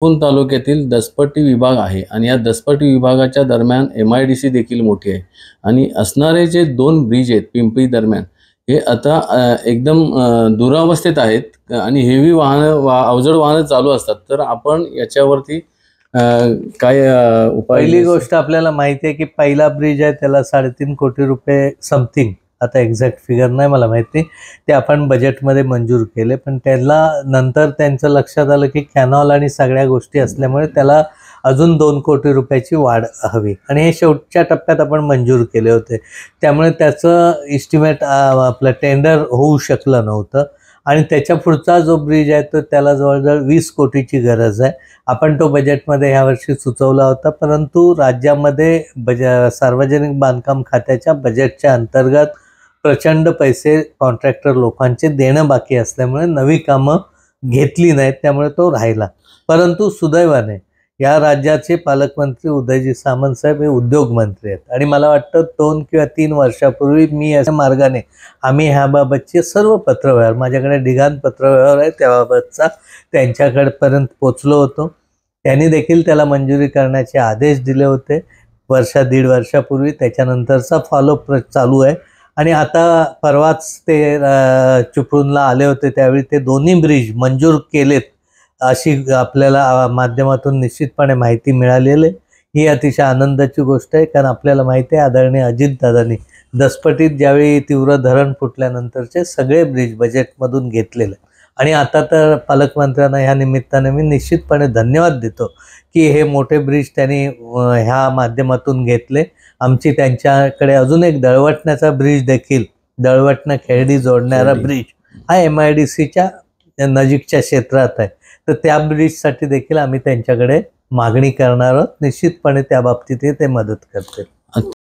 चिपळूण तालुक्यातील दसपट्टी विभाग आहे आणि या दसपट्टी विभागाच्या दरम्यान MIDC देखील मोठी आहे आणि असणारे जे 2 ब्रिज आहेत पिंपरी दरम्यान हे आता एकदम दुरावस्थेत आहेत आणि हेवी अवजड वाहनं चालू असतात. तर आपण याच्यावरती काय उपाय? पहिली गोष्ट आपल्याला माहिती आहे की पहिला ब्रिज आहे त्याला 3.5 कोटी रुपये समथिंग, आता एक्झॅक्ट फिगर नाही मला माहिती, ते आपण बजेटमध्ये मंजूर केले. पण त्याला नंतर त्यांचं लक्षात आलं की कॅनॉल आणि सगळ्या गोष्टी असल्यामुळे त्याला अजून 2 कोटी रुपयाची वाढ हवी आणि हे शेवटच्या टप्प्यात आपण मंजूर केले होते. त्यामुळे त्याचं इस्टिमेट आपलं टेंडर होऊ शकलं नव्हतं आणि त्याच्या पुढचा जो ब्रिज आहे तो त्याला जवळजवळ 20 कोटीची गरज आहे. आपण तो बजेटमध्ये यावर्षी सुचवला होता, परंतु राज्यामध्ये सार्वजनिक बांधकाम खात्याच्या बजेटच्या अंतर्गत प्रचंड पैसे कॉन्ट्रॅक्टर लोकांचे देणं बाकी असल्यामुळे नवी कामं घेतली नाहीत, त्यामुळे तो राहिला. परंतु सुदैवाने या राज्याचे पालकमंत्री उदयजी सामंत साहेब हे उद्योगमंत्री आहेत आणि मला वाटतं 2 किंवा 3 वर्षापूर्वी मी अशा मार्गाने आम्ही ह्याबाबतचे सर्व पत्रव्यवहार, माझ्याकडे ढिगाण पत्रव्यवहार आहे त्याबाबतचा, त्यांच्याकडपर्यंत पोचलो होतो. त्यांनी देखील त्याला मंजुरी करण्याचे आदेश दिले होते 1-1.5 वर्षापूर्वी. त्याच्यानंतरचा फॉलोअप चालू आहे आणि आता परवाच ते चिपळूणला आले होते, त्यावेळी ते दोन्ही ब्रिज मंजूर केलेत अशी आपल्याला माध्यमातून निश्चितपणे माहिती मिळालेली. ही अतिशय आनंदाची गोष्ट आहे, कारण आपल्याला माहिती आहे आदरणीय अजितदादांनी दसपटीत ज्यावेळी तीव्र धरण फुटल्यानंतरचे सगळे ब्रिज बजेटमधून घेतलेले आणि आता तर पालकमंत्र्यांना ह्या निमित्ताने मी निश्चितपणे धन्यवाद देतो की हे मोठे ब्रिज त्यांनी ह्या माध्यमातून घेतले. आमची त्यांच्याकडे अजून एक दळवटण्याचा ब्रिज देखील, दळवटणं खेर्डी जोडणारा ब्रिज हा MIDCच्या नजीकच्या क्षेत्रात आहे, तर त्या ब्रिजसाठी देखील आम्ही त्यांच्याकडे मागणी करणार आहोत. निश्चितपणे त्या बाबतीत ते मदत करतील.